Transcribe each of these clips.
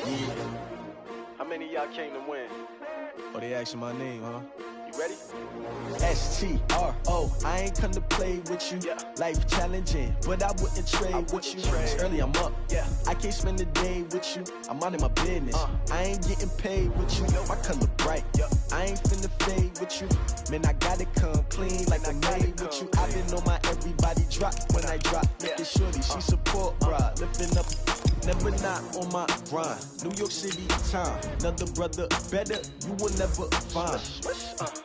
Yeah. How many of y'all came to win? Oh, they asking my name, huh? You ready? S-T-R-O, I ain't come to play with you. Yeah. Life challenging, but I wouldn't trade with you. It's early, I'm up. Yeah. I can't spend the day with you. I'm out in my business. I ain't getting paid with you. My color bright. Yeah. I ain't finna fade with you. Man, I gotta come clean like I'm made with you. I've been on my everybody drop when I drop. Look at shorty, she support, bruh. Lifting up. Never not on my grind. New York City time. Another brother better, you will never find.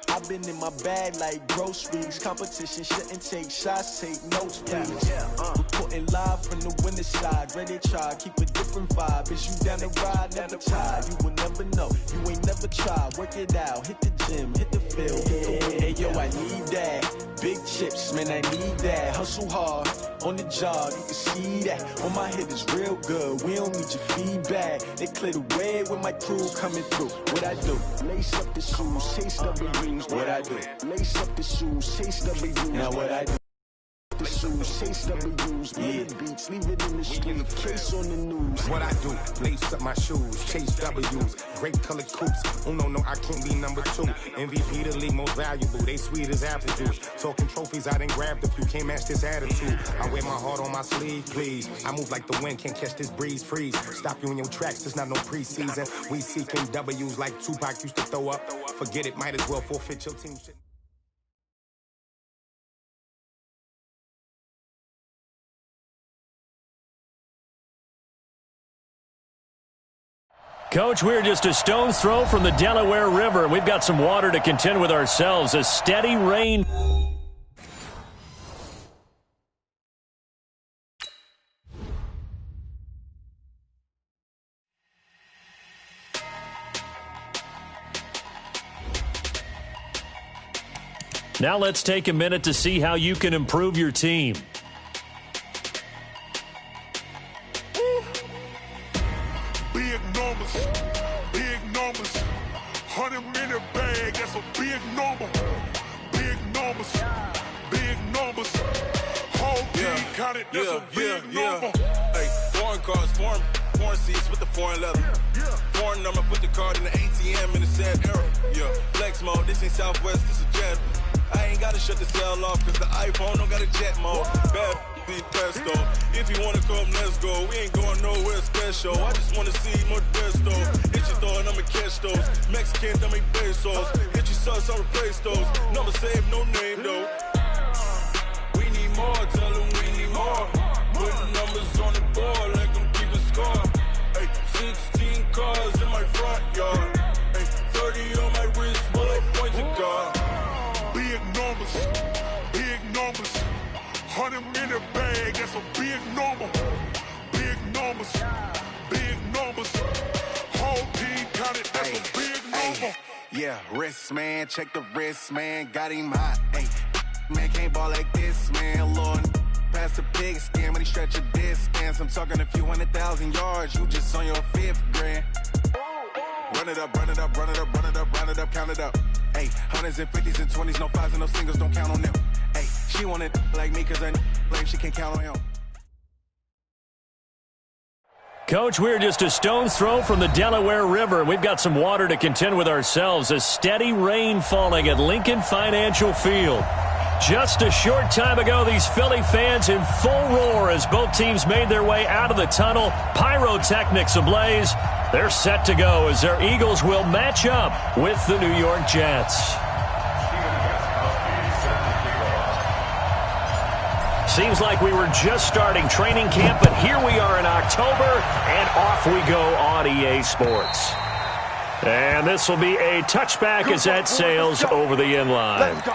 I've been in my bag like groceries. Competition shouldn't take shots, take notes, please. Reporting live from the winner's side. Ready to try, keep a different vibe. Is you down the ride, never tired. You will never know, you ain't never tried. Work it out, hit the gym, hit the field, hit the wheel. Hey yo, I need that. Big chips, man, I need that. Hustle hard, on the job, you can see that. On my head is real good, we don't need your feedback. They clear the way with my crew coming through. What I do? Lace up the shoes, chase W's. What I do? Lace up the shoes, chase W's. Now what I do? The shoes, chase W's, beats, leave it in the street, case on the news. What I do, lace up my shoes, chase W's, great colored coops. Oh no, I can't be number 2. MVP the league most valuable, they sweet as apple juice. Talking trophies, I done grabbed a few, can't match this attitude. I wear my heart on my sleeve, please. I move like the wind, can't catch this breeze, freeze. Stop you in your tracks, there's not no preseason. We seeking W's like Tupac used to throw up. Forget it, might as well forfeit your team shit. Coach, we're just a stone's throw from the Delaware River. We've got some water to contend with ourselves. A steady rain. Now let's take a minute to see how you can improve your team. Big numbers, 100-minute bag, that's a big number. Big numbers, whole team counted, that's a big number. Hey, foreign cars, foreign seats with the foreign leather. Foreign number, put the card in the ATM in the sad era. Yeah, flex mode, this ain't Southwest, this is jet. I ain't gotta shut the cell off, cause the iPhone don't got a jet mode. Bad be presto. If you wanna come, let's go. We ain't going nowhere special. I just wanna see more Desto. Hit your thought, I'ma catch those. Mexican, I'ma make pesos. Hit your sauce, I'll replace those. Number save, no name though. We need more, tell them we need more. Putting numbers on the board, like I'm keeping score. Hey, 16 cars in my front yard. Hey, 30 on my wrist, bullet points of God. Big numbers, 100-minute bag, that's a big number. Big numbers, whole team counted, that's a big number. Yeah, wrist man, check the wrist man, got him hot. Hey, man can't ball like this, man. Lord, past the pig skin when he stretch a distance. I'm talking a few 100,000 yards, you just on your 5th grand. Run it up, count it up. Hey, hundreds and 50s and 20s, no 5s and no singles, don't count on them. Hey, she want it like me cause her like she can't count on him. Coach, we're just a stone's throw from the Delaware River. We've got some water to contend with ourselves. A steady rain falling at Lincoln Financial Field. Just a short time ago, these Philly fans in full roar as both teams made their way out of the tunnel. Pyrotechnics ablaze. They're set to go as their Eagles will match up with the New York Jets. Seems like we were just starting training camp, but here we are in October, and off we go on EA Sports. And this will be a touchback as that sails over the inline. Let's go.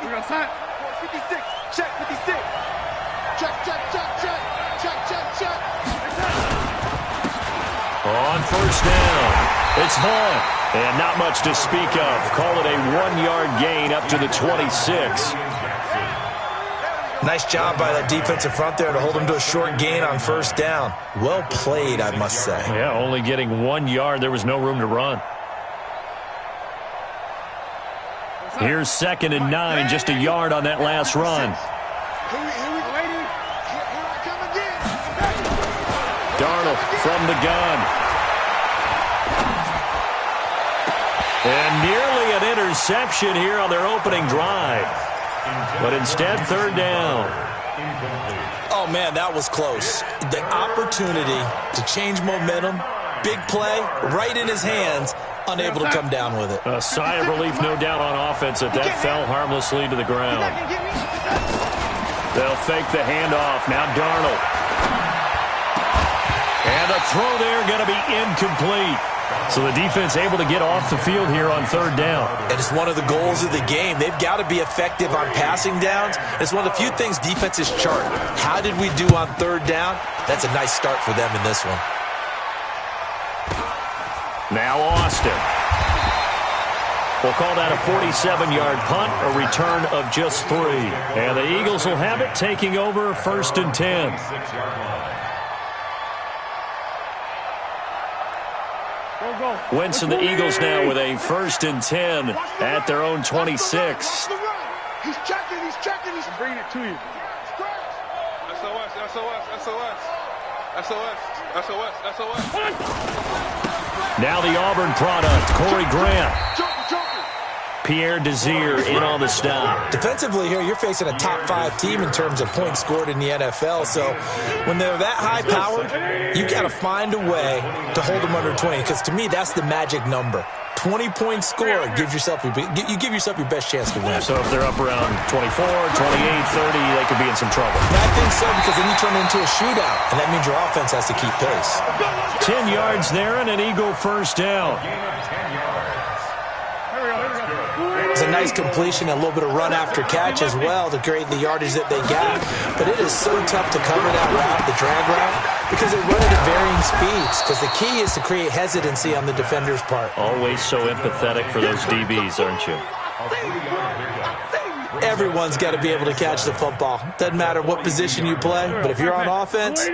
We're outside. 56. Check 56. Check. On first down, it's Vaughn. And not much to speak of. Call it a 1-yard gain up to the 26. Nice job by that defensive front there to hold him to a short gain on first down. Well played, I must say. Yeah, only getting 1 yard. There was no room to run. Here's 2nd and 9, just a yard on that last run. Darnold from the gun. And nearly an interception here on their opening drive. But instead, third down. Oh, man, that was close. The opportunity to change momentum, big play, right in his hands, unable to come down with it. A sigh of relief, no doubt, on offense that fell harmlessly to the ground. They'll fake the handoff. Now Darnold. And a throw there going to be incomplete. So the defense able to get off the field here on third down. And it's one of the goals of the game. They've got to be effective on passing downs. It's one of the few things defenses chart. How did we do on third down? That's a nice start for them in this one. Now Austin. We'll call that a 47-yard punt, a return of just 3. And the Eagles will have it, taking over 1st and 10. Wentz and the Eagles now with a 1st and 10 at their own 26. He's checking, he's bringing it to you. SOS, SOS, SOS. SOS, SOS, SOS. Now the Auburn product, Corey Grant. Pierre Desir in on the stop. Defensively here, you're facing a top 5 team in terms of points scored in the NFL. So when they're that high-powered, you got to find a way to hold them under 20. Because to me, that's the magic number. 20-point score gives yourself you give yourself your best chance to win. So if they're up around 24, 28, 30, they could be in some trouble. And I think so, because then you turn it into a shootout, and that means your offense has to keep pace. 10 yards there and an Eagle first down. It's a nice completion, and a little bit of run after catch as well to create the yardage that they got. But it is so tough to cover that route, the drag route, because they run it at varying speeds. Because the key is to create hesitancy on the defender's part. Always so empathetic for those DBs, aren't you? Everyone's got to be able to catch the football. Doesn't matter what position you play, but if you're on offense,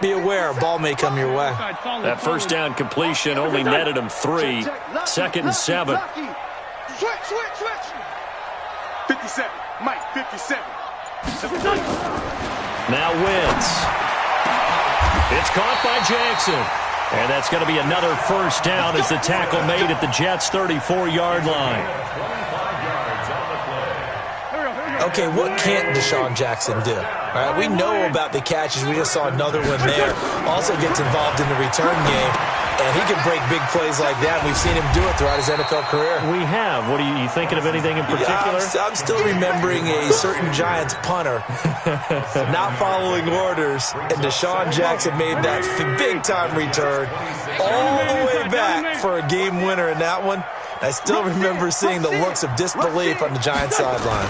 be aware a ball may come your way. That first down completion only netted him 3. 2nd and 7. Switch. 57. Mike, 57. Now Wentz. It's caught by Jackson. And that's going to be another first down as the tackle made at the Jets' 34-yard line. Okay, what can't Deshaun Jackson do? All right, we know about the catches. We just saw another one there. Also gets involved in the return game, and he can break big plays like that. We've seen him do it throughout his NFL career. We have. What are you thinking of anything in particular? Yeah, I'm still remembering a certain Giants punter not following orders, and Deshaun Jackson made that big-time return all the way back for a game winner in that one. I still remember seeing the looks of disbelief on the Giants sideline.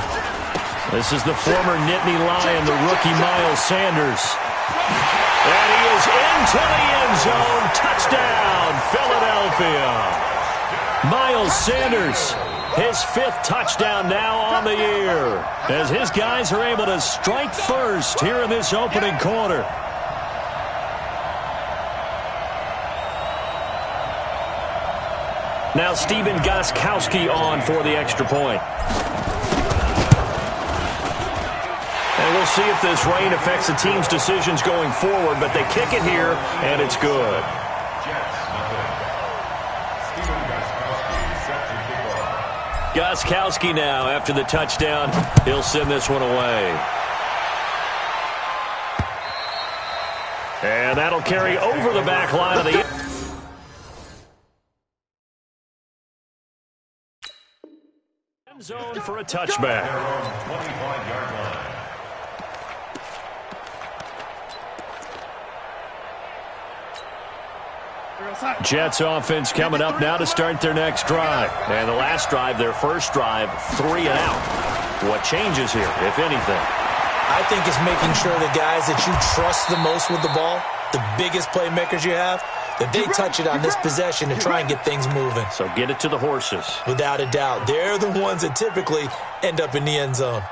This is the former Nittany Lion, the rookie Miles Sanders. And he is into the end zone. Touchdown, Philadelphia. Miles Sanders, his 5th touchdown now on the year, as his guys are able to strike first here in this opening quarter. Now Stephen Gostkowski on for the extra point. And we'll see if this rain affects the team's decisions going forward, but they kick it here, and it's good. Gostkowski now, after the touchdown, he'll send this one away. And that'll carry over the back line of the end zone for a touchback. Jets offense coming up now to start their next drive. And the last drive, their first drive, 3 and out. What changes here, if anything? I think it's making sure the guys that you trust the most with the ball, the biggest playmakers you have, that they touch it on this possession to try and get things moving. So get it to the horses. Without a doubt. They're the ones that typically end up in the end zone.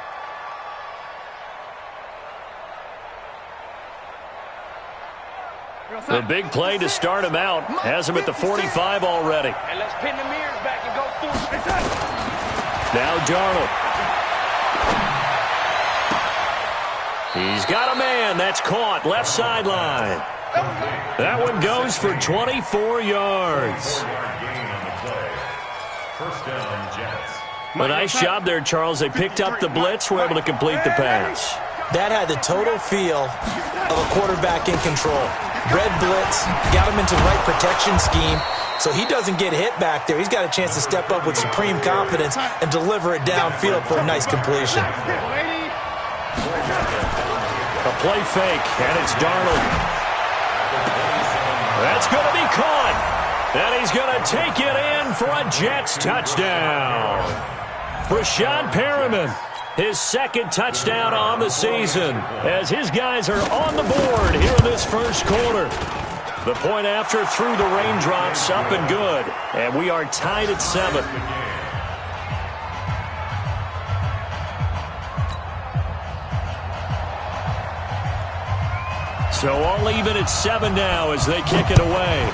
The big play to start him out has him at the 45 already. And let's pin the mirrors back and go full. Now Darnold. He's got a man. That's caught. Left sideline. That one goes for 24 yards. First down, Jets. A nice job there, Charles. They picked up the blitz, were able to complete the pass. That had the total feel of a quarterback in control. Red blitz, got him into the right protection scheme, so he doesn't get hit back there. He's got a chance to step up with supreme confidence and deliver it downfield for a nice completion. A play fake, and it's Darnold. That's going to be caught. And he's going to take it in for a Jets touchdown. Rashad Perriman, his second touchdown on the season, as his guys are on the board here in this first quarter. The point after through the raindrops, up and good. And we are tied at 7. So all even at 7 now as they kick it away.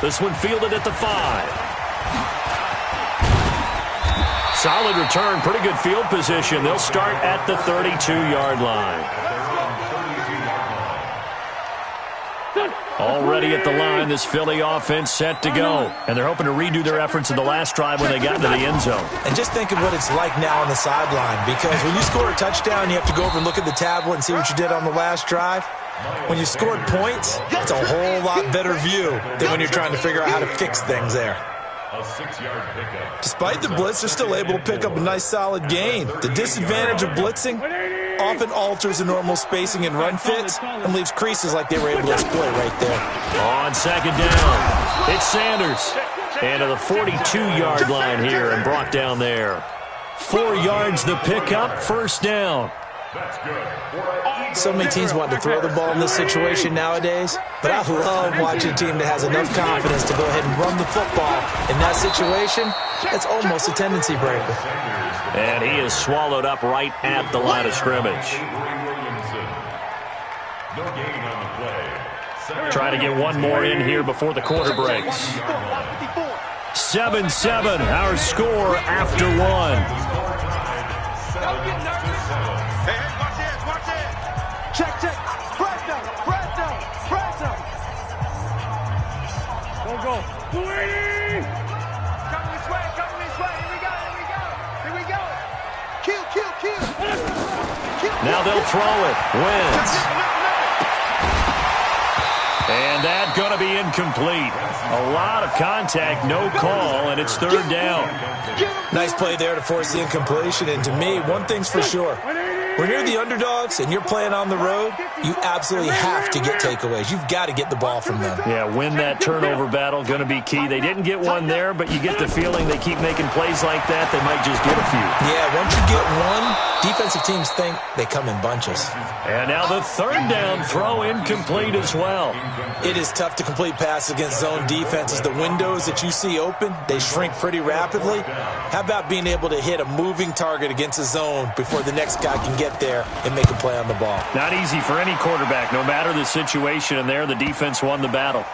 This one fielded at the 5. Solid return, pretty good field position. They'll start at the 32-yard line. Already at the line, this Philly offense set to go. And they're hoping to redo their efforts in the last drive when they got into the end zone. And just think of what it's like now on the sideline, because when you score a touchdown, you have to go over and look at the tablet and see what you did on the last drive. When you scored points, it's a whole lot better view than when you're trying to figure out how to fix things there. A 6-yard pickup. Despite the blitz, they're still able to pick up a nice solid gain. The disadvantage of blitzing often alters the normal spacing and run fits and leaves creases like they were able to exploit right there. On second down, it's Sanders. And to the 42-yard line here and brought down there. 4 yards the pickup, first down. That's good. So many teams want to throw the ball in this situation nowadays, but I love watching a team that has enough confidence to go ahead and run the football. In that situation, that's almost a tendency breaker. And he is swallowed up right at the line of scrimmage. No gain on the play. Try to get one more in here before the quarter breaks. 7-7, our score after 1. Check. Press down. Go. Coming this way. Here we go. Kill. Now they'll throw it. Wins. And that's going to be incomplete. A lot of contact, no call, and it's third down. Nice play there to force the incompletion. And to me, one thing's for sure. When you're the underdogs and you're playing on the road, you absolutely have to get takeaways. You've got to get the ball from them. Yeah, win that turnover battle, going to be key. They didn't get one there, but you get the feeling they keep making plays like that, they might just get a few. Yeah, once you get one, defensive teams think they come in bunches. And now the third down throw incomplete as well. It is tough to complete passes against zone defenses. The windows that you see open, they shrink pretty rapidly. How about being able to hit a moving target against a zone before the next guy can get there and make a play on the ball? Not easy for any quarterback, no matter the situation, and there the defense won the battle.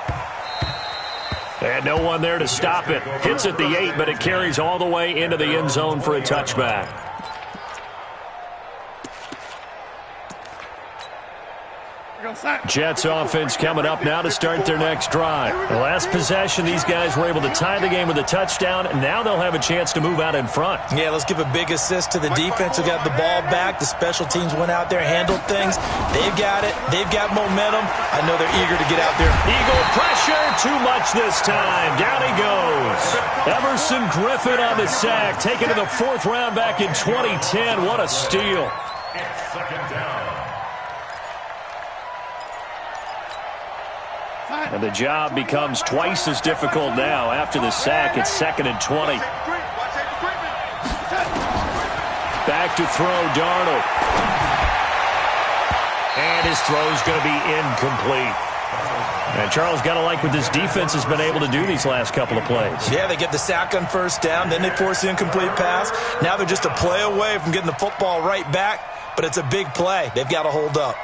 And no one there to stop it. Hits at the 8, but it carries all the way into the end zone for a touchback. Jets offense coming up now to start their next drive. The last possession, these guys were able to tie the game with a touchdown, and now they'll have a chance to move out in front. Yeah, let's give a big assist to the defense who got the ball back. The special teams went out there, handled things. They've got it. They've got momentum. I know they're eager to get out there. Eagle pressure, too much this time. Down he goes. Everson Griffin on the sack, taken to the 4th round back in 2010. What a steal. It's second down. And the job becomes twice as difficult now. After the sack, it's 2nd and 20. Back to throw, Darnold. And his throw's going to be incomplete. And Charles, got to like what this defense has been able to do these last couple of plays. Yeah, they get the sack on first down, then they force the incomplete pass. Now they're just a play away from getting the football right back, but it's a big play. They've got to hold up.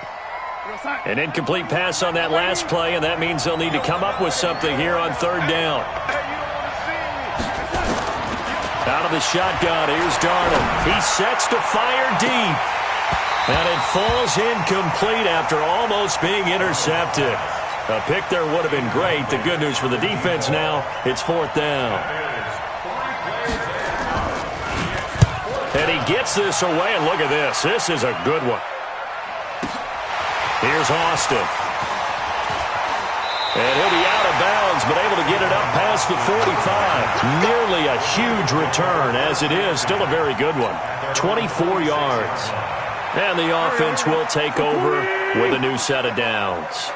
An incomplete pass on that last play, and that means they'll need to come up with something here on 3rd down. Out of of the shotgun. Here's Darnold. He sets to fire deep. And it falls incomplete after almost being intercepted. A pick there would have been great. The good news for the defense now, it's 4th down. And he gets this away, and look at this. This is a good one. Here's Austin. And he'll be out of bounds, but able to get it up past the 45. Nearly a huge return, as it is. Still a very good one. 24 yards. And the offense will take over with a new set of downs.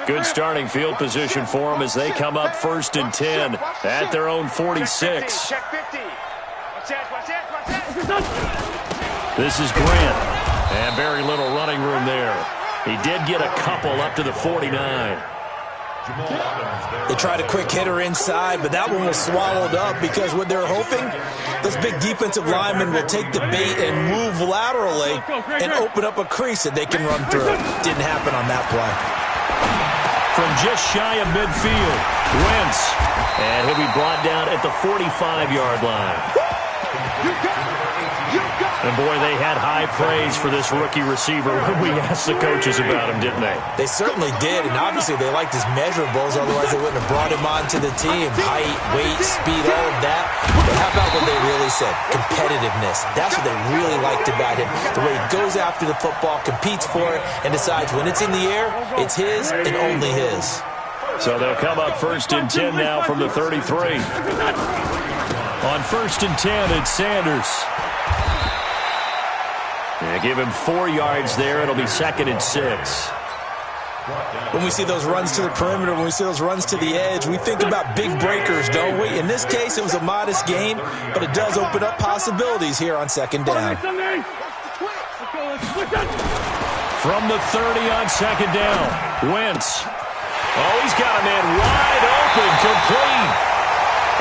Good starting field position for them as they come up 1st and 10 at their own 46. This is Grant. And very little running room there. He did get a couple up to the 49. They tried a quick hitter inside, but that one was swallowed up because what they're hoping, this big defensive lineman will take the bait and move laterally and open up a crease that they can run through. Didn't happen on that play. From just shy of midfield, Wentz. And he'll be brought down at the 45-yard line. And, boy, they had high praise for this rookie receiver when we asked the coaches about him, didn't they? They certainly did, and obviously they liked his measurables, otherwise they wouldn't have brought him onto the team. Height, weight, speed, all of that. But how about what they really said? Competitiveness. That's what they really liked about him. The way he goes after the football, competes for it, and decides when it's in the air, it's his and only his. So they'll come up 1st and 10 now from the 33. On 1st and 10, it's Sanders. Yeah, give him 4 yards there. It'll be 2nd and 6. When we see those runs to the perimeter, when we see those runs to the edge, we think about big breakers, don't we? In this case, it was a modest gain, but it does open up possibilities here on 2nd down. From the 30 on 2nd down, Wentz. Oh, he's got a man wide open, complete.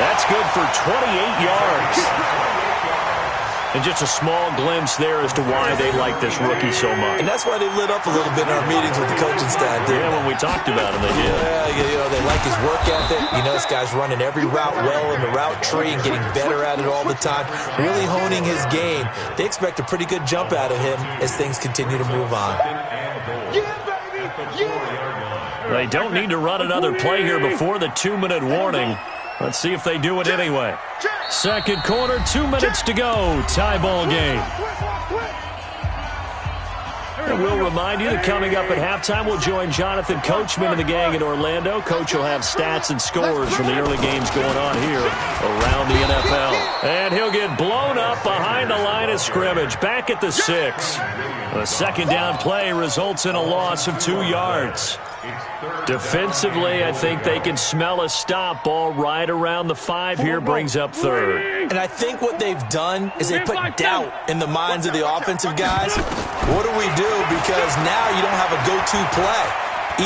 That's good for 28 yards. And just a small glimpse there as to why they like this rookie so much. And that's why they lit up a little bit in our meetings with the coaching staff, didn't they? When we talked about him, they did. Yeah, they like his work ethic. You know, this guy's running every route well in the route tree and getting better at it all the time, really honing his game. They expect a pretty good jump out of him as things continue to move on. They don't need to run another play here before the 2-minute warning. Let's see if they do it anyway. 2nd quarter, 2 minutes to go. Tie ball game. And we'll remind you that coming up at halftime, we'll join Jonathan Coachman and the gang in Orlando. Coach will have stats and scores from the early games going on here around the NFL. And he'll get blown up behind the line of scrimmage, back at the 6. The 2nd down play results in a loss of 2 yards. Defensively, I think they can smell a stop. Ball right around the 5 here, brings up 3rd. And I think what they've done is they put doubt in the minds of the offensive guys. What do we do? Because now you don't have a go-to play.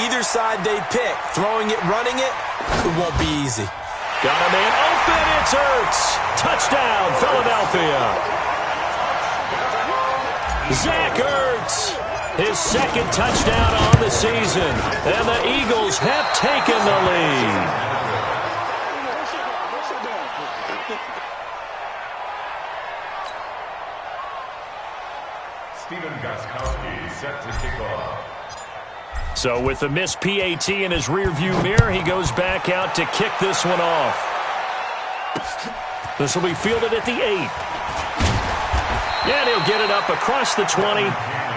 Either side they pick, throwing it, running it, it won't be easy. Got a man open, it's Ertz. Touchdown, Philadelphia. Zach Ertz. His 2nd touchdown on the season. And the Eagles have taken the lead. Steven Gostkowski set to kick off. So with the missed PAT in his rearview mirror, he goes back out to kick this one off. This will be fielded at the 8. And he'll get it up across the 20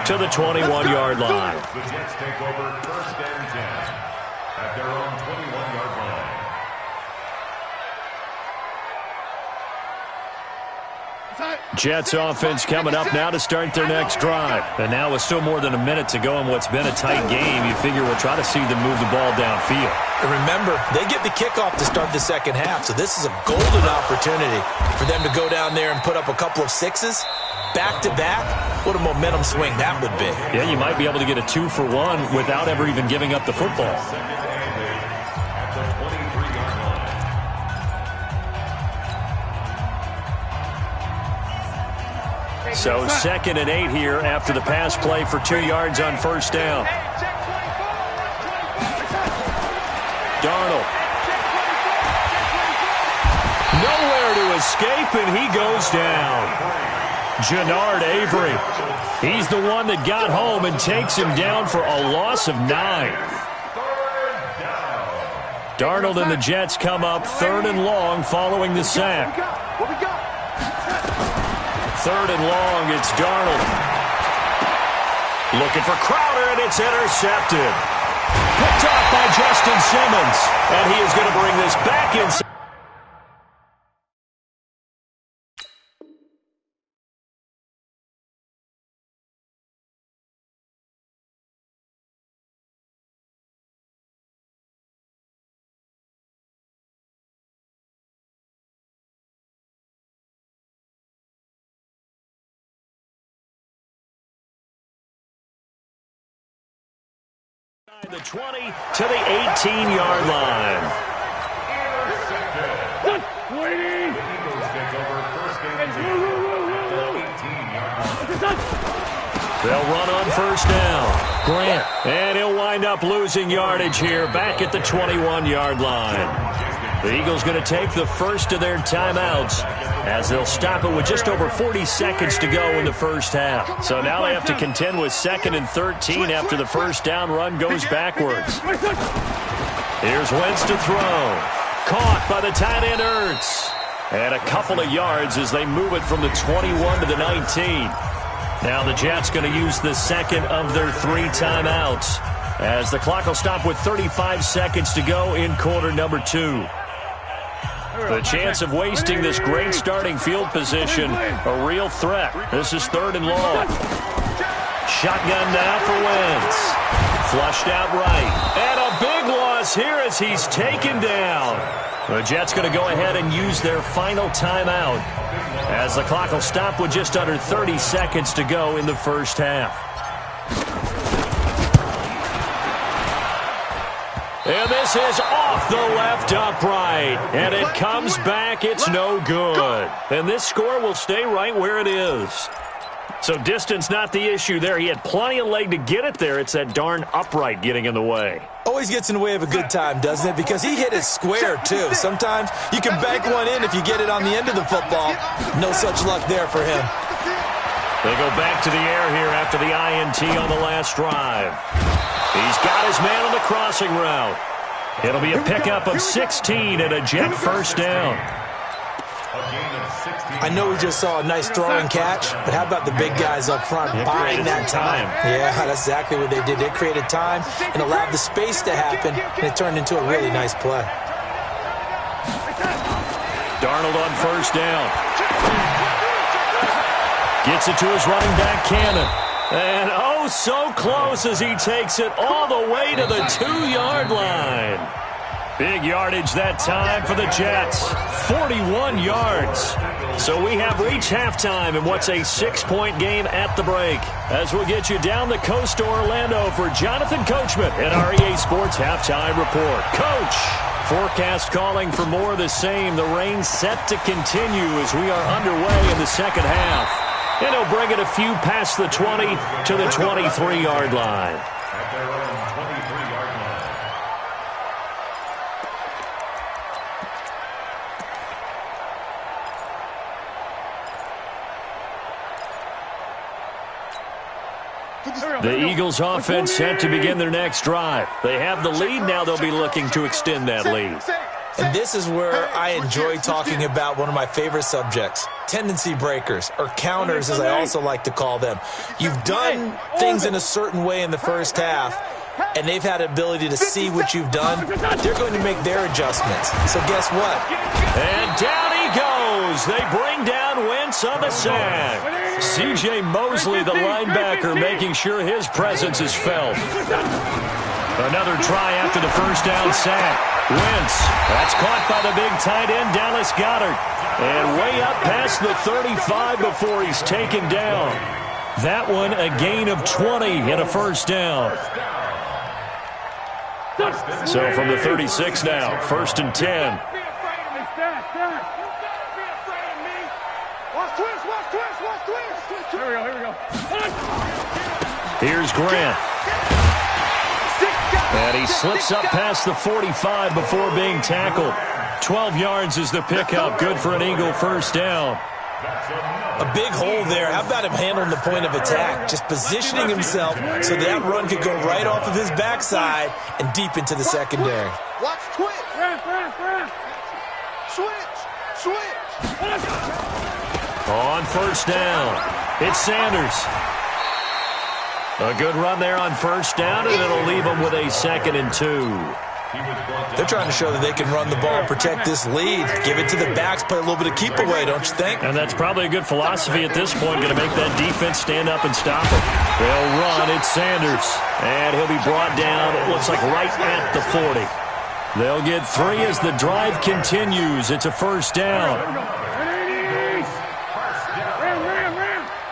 to the 21-yard line. The Jets take over 1st and 10 at their own 21-yard line. Jets offense coming up now to start their next drive. And now with still more than a minute to go in what's been a tight game, you figure we'll try to see them move the ball downfield. And remember, they get the kickoff to start the 2nd half, so this is a golden opportunity for them to go down there and put up a couple of 6s. Back-to-back, what a momentum swing that would be. Yeah, you might be able to get a 2-for-1 without ever even giving up the football. So 2nd and 8 here after the pass play for 2 yards on 1st down. Darnold. Nowhere to escape, and he goes down. Jannard Avery. He's the one that got home and takes him down for a loss of 9. Darnold and the Jets come up 3rd and long following the sack. 3rd and long, it's Darnold. Looking for Crowder, and it's intercepted. Picked off by Justin Simmons, and he is going to bring this back inside. The 20 to the 18-yard line. They'll run on 1st down. Grant. And he'll wind up losing yardage here back at the 21-yard line. The Eagles going to take the first of their timeouts as they'll stop it with just over 40 seconds to go in the first half. So now they have to contend with 2nd and 13 after the first down run goes backwards. Here's Wentz to throw. Caught by the tight end Ertz. And a couple of yards as they move it from the 21 to the 19. Now the Jets going to use the second of their 3 timeouts as the clock will stop with 35 seconds to go in quarter number 2. The chance of wasting this great starting field position, a real threat. This is 3rd and long. Shotgun now for Wentz. Flushed out right. And a big loss here as he's taken down. The Jets going to go ahead and use their final timeout as the clock will stop with just under 30 seconds to go in the first half. And this is off the left upright. And it comes back. It's no good. And this score will stay right where it is. So distance not the issue there. He had plenty of leg to get it there. It's that darn upright getting in the way. Always gets in the way of a good time, doesn't it? Because he hit it square, too. Sometimes you can bank one in if you get it on the end of the football. No such luck there for him. They go back to the air here after the INT on the last drive. He's got his man on the crossing route. It'll be a pickup of 16 and a Jet first down. I know we just saw a nice throwing catch, but how about the big guys up front buying that time? Yeah, that's exactly what they did. They created time and allowed the space to happen, and it turned into a really nice play. Darnold on 1st down. Gets it to his running back, Cannon. And oh, so close as he takes it all the way to the 2-yard line. Big yardage that time for the Jets. 41 yards. So we have reached halftime in what's a 6-point game at the break. As we'll get you down the coast to Orlando for Jonathan Coachman at our EA Sports Halftime Report. Coach, forecast calling for more of the same. The rain set to continue as we are underway in the second half. And he'll bring it a few past the 20 to the 23-yard line. At their own 23-yard line. The Eagles offense set to begin their next drive. They have the lead. Now they'll be looking to extend that lead. And this is where I enjoy talking about one of my favorite subjects, tendency breakers, or counters as I also like to call them. You've done things in a certain way in the first half, and they've had the ability to see what you've done. They're going to make their adjustments. So guess what? And down he goes. They bring down Wentz on the sack. C.J. Mosley, the linebacker, making sure his presence is felt. Another try after the first down sack. Wentz, that's caught by the big tight end, Dallas Goedert. And way up past the 35 before he's taken down. That one a gain of 20 and a first down. So from the 36 now, 1st and 10. Here we go. Here's Grant. And he slips up past the 45 before being tackled. 12 yards is the pickup. Good for an Eagle first down. A big hole there. How about him handling the point of attack? Just positioning himself so that run could go right off of his backside and deep into the secondary. Watch twitch. Switch. On first down, it's Sanders. A good run there on first down, and it'll leave them with a 2nd and 2. They're trying to show that they can run the ball and protect this lead. Give it to the backs, play a little bit of keep away, don't you think? And that's probably a good philosophy at this point, going to make that defense stand up and stop it. They'll run, it's Sanders. And he'll be brought down, it looks like right at the 40. They'll get 3 as the drive continues. It's a first down.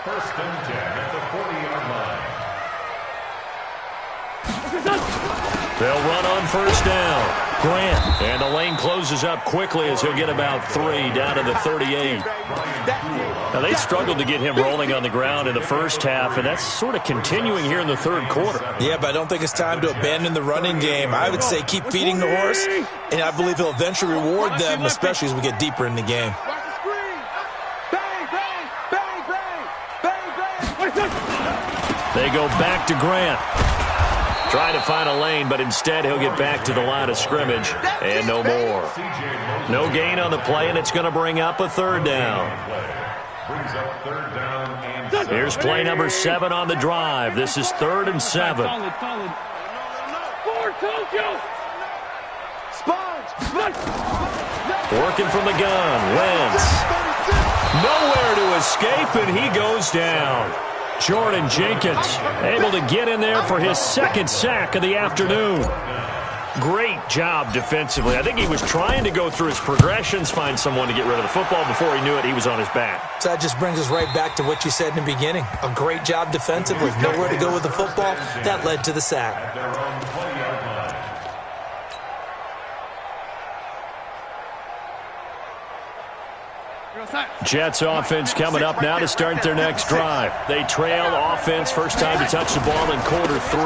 First and 10 at the 40-yard line. They'll run on first down. Grant, and the lane closes up quickly as he'll get about 3 down to the 38. Now, they struggled to get him rolling on the ground in the first half, and that's sort of continuing here in the third quarter. Yeah, but I don't think it's time to abandon the running game. I would say keep feeding the horse, and I believe he'll eventually reward them, especially as we get deeper in the game. They go back to Grant. Trying to find a lane, but instead he'll get back to the line of scrimmage, and no more. No gain on the play, and it's going to bring up a 3rd down. Here's play number 7 on the drive. This is 3rd and 7. Working from the gun, Wentz. Nowhere to escape, and he goes down. Jordan Jenkins able to get in there for his 2nd sack of the afternoon. Great job defensively. I think he was trying to go through his progressions, find someone to get rid of the football. Before he knew it, he was on his back. So that just brings us right back to what you said in the beginning. A great job defensively. Nowhere to go with the football. That led to the sack. Jets offense coming up now to start their next drive. They trail offense, first time to touch the ball in quarter 3,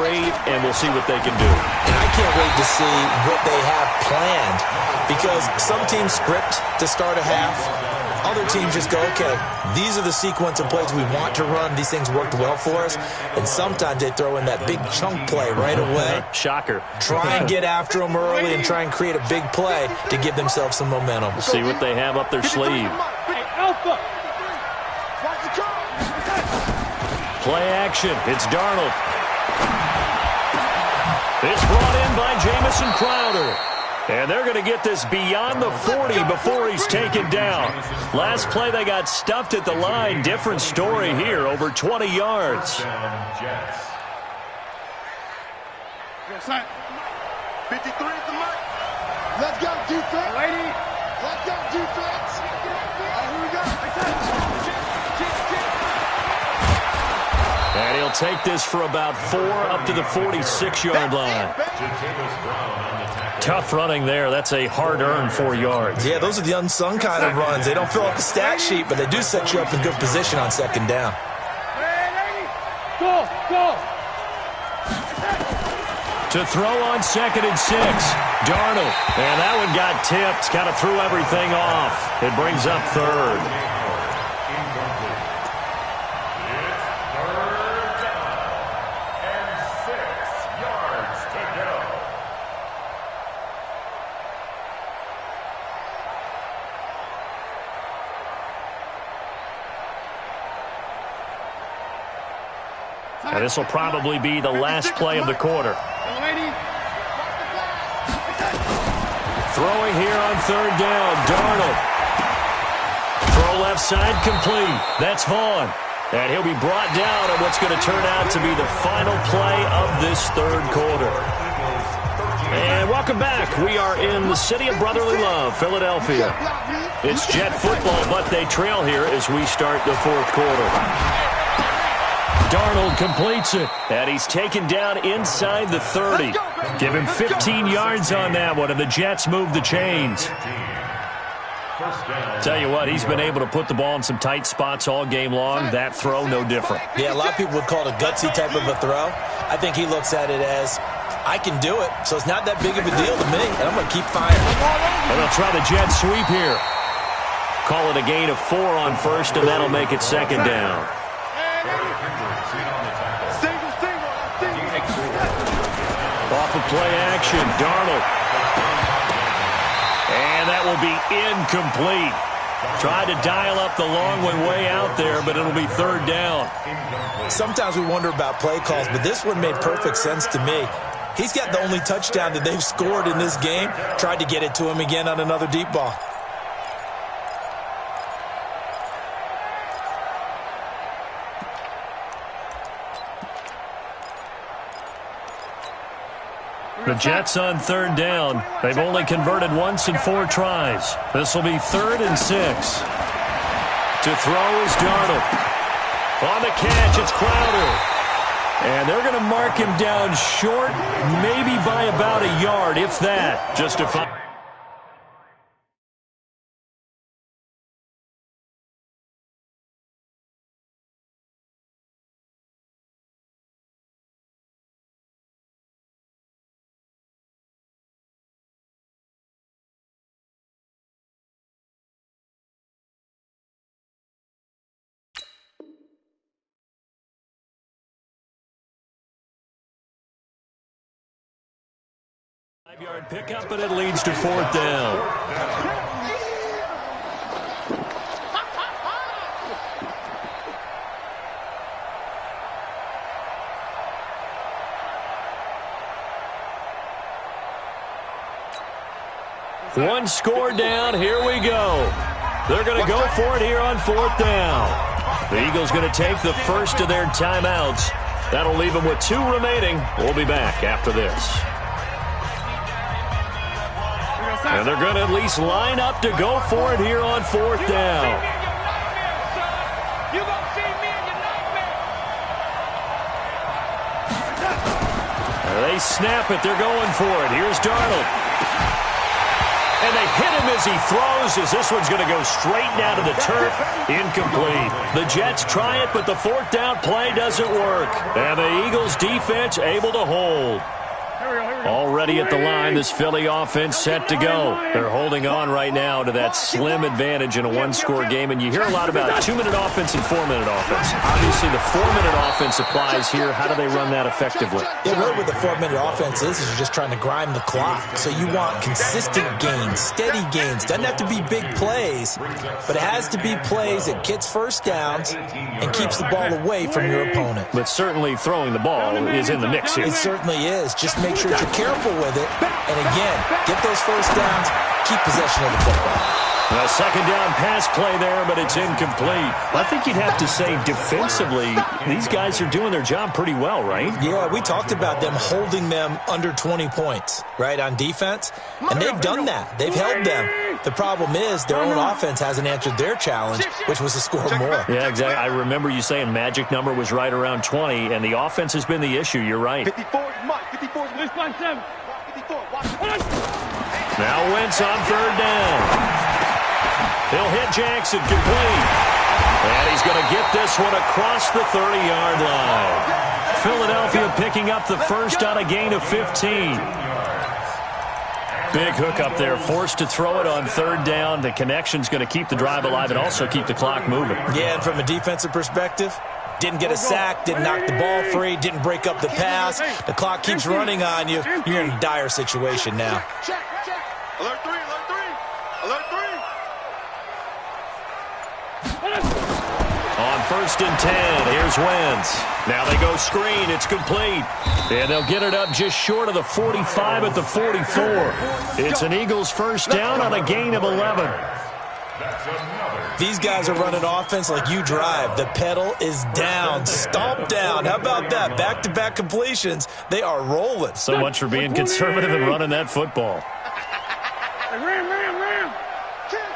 and we'll see what they can do. And I can't wait to see what they have planned, because some teams script to start a half. Other teams just go, okay, these are the sequence of plays we want to run. These things worked well for us. And sometimes they throw in that big chunk play right away. Shocker. Try and get after them early and try and create a big play to give themselves some momentum. We'll see what they have up their sleeve. Play action. It's Darnold. It's brought in by Jamison Crowder. And they're going to get this beyond the 40 before he's taken down. Last play, they got stuffed at the line. Different story here, over 20 yards. 53 at the mark. Let's go, defense. Let's go, defense. Here we go. And he'll take this for about 4 up to the 46-yard line. Tough running there. That's a hard-earned 4 yards. Yeah, those are the unsung kind of runs. They don't fill up the stat sheet, but they do set you up in good position on 2nd down. Go. To throw on 2nd and 6. Darnold. And that one got tipped. Kind of threw everything off. It brings up 3rd. And this will probably be the last play of the quarter. Throwing here on 3rd down, Darnold. Throw left side complete. That's Vaughn. And he'll be brought down on what's going to turn out to be the final play of this 3rd quarter. And welcome back. We are in the city of brotherly love, Philadelphia. It's Jet football, but they trail here as we start the 4th quarter. Darnold completes it, and he's taken down inside the 30. Give him 15 yards on that one, and the Jets move the chains. Tell you what, he's been able to put the ball in some tight spots all game long. That throw, no different. Yeah, a lot of people would call it a gutsy type of a throw. I think he looks at it as, I can do it, so it's not that big of a deal to me, and I'm going to keep firing. And they'll try the jet sweep here. Call it a gain of 4 on first, and that'll make it second down. Off of play action, Darnold. And that will be incomplete. Tried to dial up the long one way out there, but it'll be third down. Sometimes we wonder about play calls, but this one made perfect sense to me. He's got the only touchdown that they've scored in this game. Tried to get it to him again on another deep ball. The Jets on third down. They've only converted once in 4 tries. This will be 3rd and 6. To throw is Darnold. On the catch, it's Crowder. And they're going to mark him down short, maybe by about a yard, if that. Just a 5. Yard pickup, but it leads to 4th down. One score down. Here we go. They're going to go for it here on 4th down. The Eagles going to take the first of their timeouts. That'll leave them with 2 remaining. We'll be back after this. And they're going to at least line up to go for it here on 4th down. They snap it. They're going for it. Here's Darnold. And they hit him as he throws, as this one's going to go straight down to the turf. Incomplete. The Jets try it, but the 4th down play doesn't work. And the Eagles defense able to hold. Already at the line, this Philly offense set to go. They're holding on right now to that slim advantage in a 1-score game. And you hear a lot about 2-minute offense and 4-minute offense. Obviously, the 4-minute offense applies here. How do they run that effectively? Yeah, really what the 4-minute offense is you're just trying to grind the clock. So you want consistent gains, steady gains. Doesn't have to be big plays, but it has to be plays that gets first downs and keeps the ball away from your opponent. But certainly throwing the ball is in the mix here. It certainly is. Just make sure you're careful with it. And again, get those first downs, keep possession of the football. A second down pass play there, but it's incomplete. I think you'd have to say defensively, these guys are doing their job pretty well, right? Yeah, we talked about them holding them under 20 points, right, on defense. And they've done that. They've held them. The problem is their own offense hasn't answered their challenge, which was to score more. Yeah, exactly. I remember you saying magic number was right around 20, and the offense has been the issue. You're right. 54 is Mike. 54 is Luis 57. 54. Now Wentz on third down. He'll hit Jackson, complete. And he's going to get this one across the 30-yard line. Philadelphia picking up the first on a gain of 15. Big hook up there, forced to throw it on third down. The connection's going to keep the drive alive and also keep the clock moving. Yeah, and from a defensive perspective, didn't get a sack, didn't knock the ball free, didn't break up the pass. The clock keeps running on you. You're in a dire situation now. Check. Alert 3, alert 3. Alert 3. On 1st and 10, here's Wentz. Now they go screen, it's complete. And they'll get it up just short of the 45 at the 44. It's an Eagles first down on a gain of 11. These guys are running offense like you drive. The pedal is down, stomp down. How about that? Back-to-back completions. They are rolling. So much for being conservative and running that football. Ram. Kill.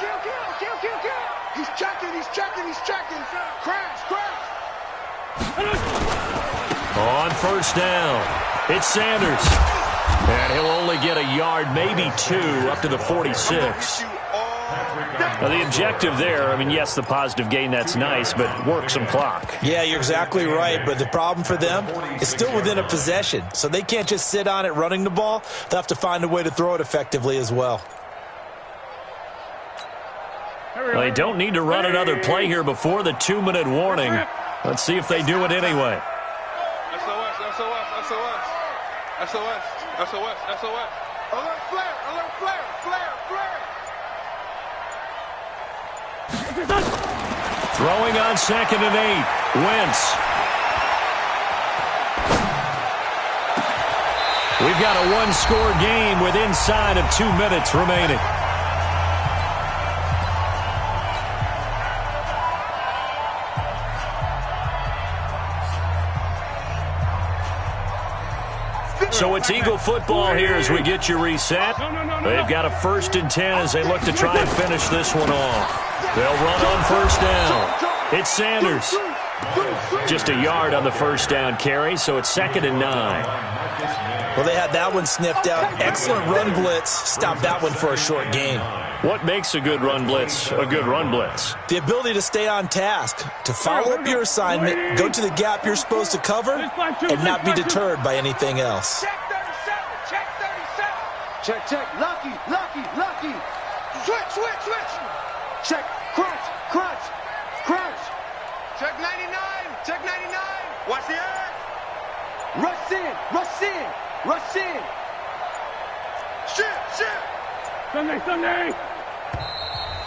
He's checking. Crash. On first down, it's Sanders. And he'll only get a yard, maybe 2, up to the 46. Now, the objective there, I mean, yes, the positive gain, that's nice, but work some clock. Yeah, you're exactly right, but the problem for them is still within a possession, so they can't just sit on it running the ball. They'll have to find a way to throw it effectively as well. Well, they don't need to run another play here before the 2-minute warning. Let's see if they do it anyway. SOS, SOS, SOS. SOS, SOS, SOS. Alert flare, alert flare, flare, flare. Throwing on 2nd and 8. Wentz. We've got a one-score game with inside of 2 minutes remaining. So it's Eagle football here as we get you reset. They've got a 1st and 10 as they look to try and finish this one off. They'll run on 1st down. It's Sanders. Just a yard on the 1st down carry, so it's 2nd and 9. Well, they had that one sniffed out. Excellent run blitz. Stop that one for a short gain. What makes a good run blitz a good run blitz? The ability to stay on task, to follow up your assignment, go to the gap you're supposed to cover, and not be deterred by anything else. Check 37, check 37. Check, check, lucky, lucky, lucky. Switch, switch, switch. Check, crunch, crunch, crunch. Check 99, check 99. Watch the earth. Rush in, rush in, rush in. Shit, shit. Sunday, Sunday.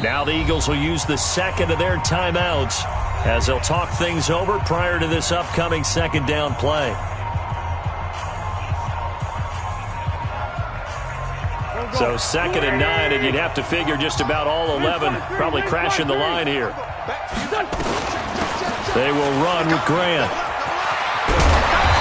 Now the Eagles will use the 2nd of their timeouts as they'll talk things over prior to this upcoming 2nd down play. So 2nd and 9, and you'd have to figure just about all 11 probably crashing the line here. They will run with Grant.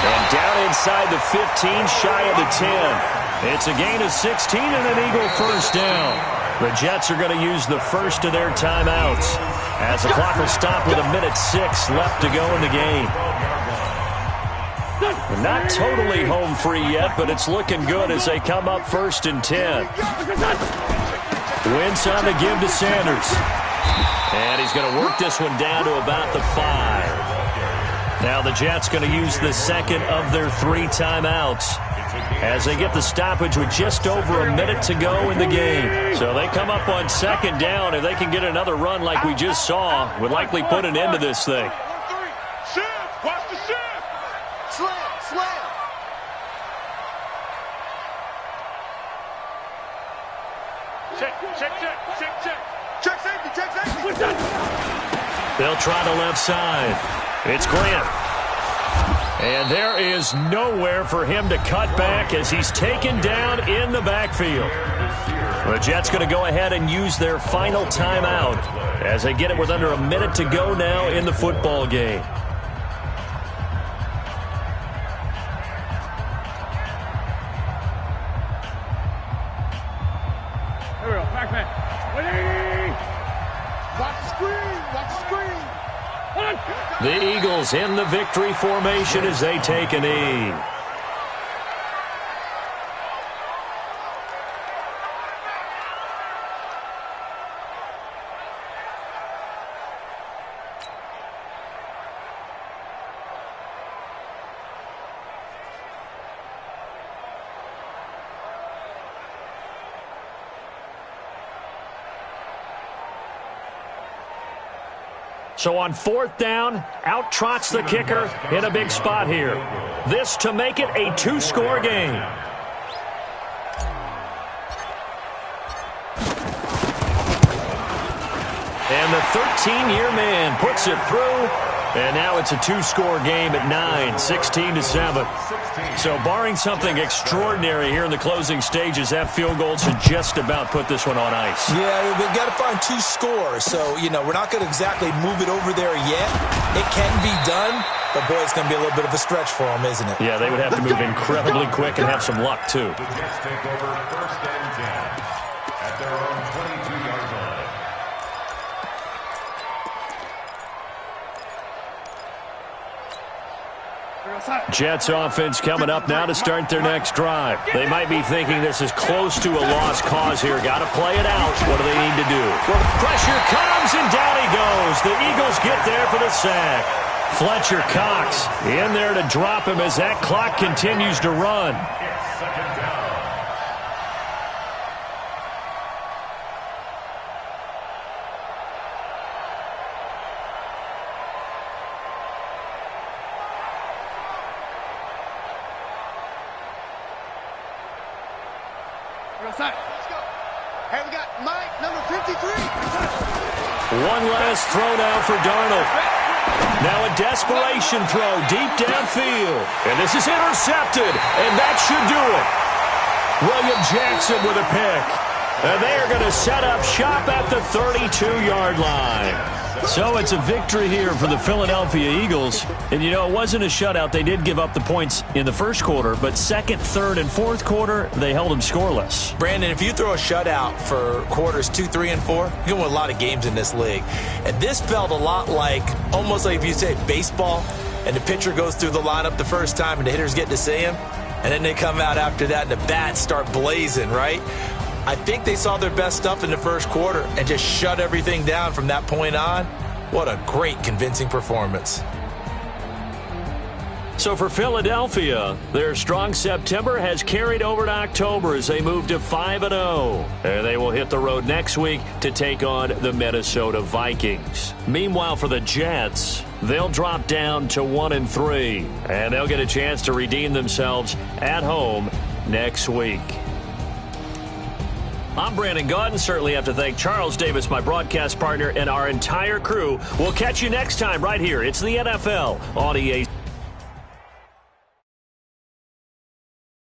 And down inside the 15, shy of the 10. It's a gain of 16 and an Eagle 1st down. The Jets are going to use the 1st of their timeouts as the clock will stop with 1:06 left to go in the game. They're not totally home free yet, but it's looking good as they come up 1st and 10. Wentz on the give to Sanders. And he's going to work this one down to about the 5. Now the Jets going to use the 2nd of their 3 timeouts as they get the stoppage with just over a minute to go in the game. So they come up on 2nd down. If they can get another run like we just saw, would likely put an end to this thing. Shift, watch the shift. Slam, slam. Check, check, check, check, check. Check safety, check safety. They'll try the left side. It's Grant. And there is nowhere for him to cut back as he's taken down in the backfield. The Jets going to go ahead and use their final timeout as they get it with under a minute to go now in the football game. Here we go, Pac-Man. Watch the screen, watch the screen. The Eagles in the victory formation as they take a knee. So on 4th down, out trots the kicker in a big spot here. This to make it a 2-score game. And the 13-year man puts it through. And now it's a 2-score game at 9, 16-7. So barring something extraordinary here in the closing stages, that field goal should just about put this one on ice. Yeah, they've got to find 2 scores. So, we're not going to exactly move it over there yet. It can be done, but boy, it's going to be a little bit of a stretch for them, isn't it? Yeah, they would have to move incredibly quick and have some luck, too. The Jets take over 1st and 10 at their own 22-yard line. Jets offense coming up now to start their next drive. They might be thinking this is close to a lost cause here. Got to play it out. What do they need to do? Well, pressure comes, and down he goes. The Eagles get there for the sack. Fletcher Cox in there to drop him as that clock continues to run. Hey, we got Mike, number 53. One last throw now for Darnold. Now a desperation throw deep downfield. And this is intercepted, and that should do it. William Jackson with a pick. And they are going to set up shop at the 32-yard line. So it's a victory here for the Philadelphia Eagles. And, you know, it wasn't a shutout. They did give up the points in the first quarter, but second, third, and fourth quarter, they held them scoreless. Brandon, if you throw a shutout for quarters 2, 3, and 4, you can win a lot of games in this league. And this felt a lot like, almost like if you say baseball, and the pitcher goes through the lineup the first time and the hitters get to see him, and then they come out after that and the bats start blazing, right? I think they saw their best stuff in the first quarter and just shut everything down from that point on. What a great, convincing performance. So for Philadelphia, their strong September has carried over to October as they move to 5-0. And they will hit the road next week to take on the Minnesota Vikings. Meanwhile, for the Jets, they'll drop down to 1-3. And they'll get a chance to redeem themselves at home next week. I'm Brandon Gaudin. Certainly have to thank Charles Davis, my broadcast partner, and our entire crew. We'll catch you next time right here. It's the NFL on EA.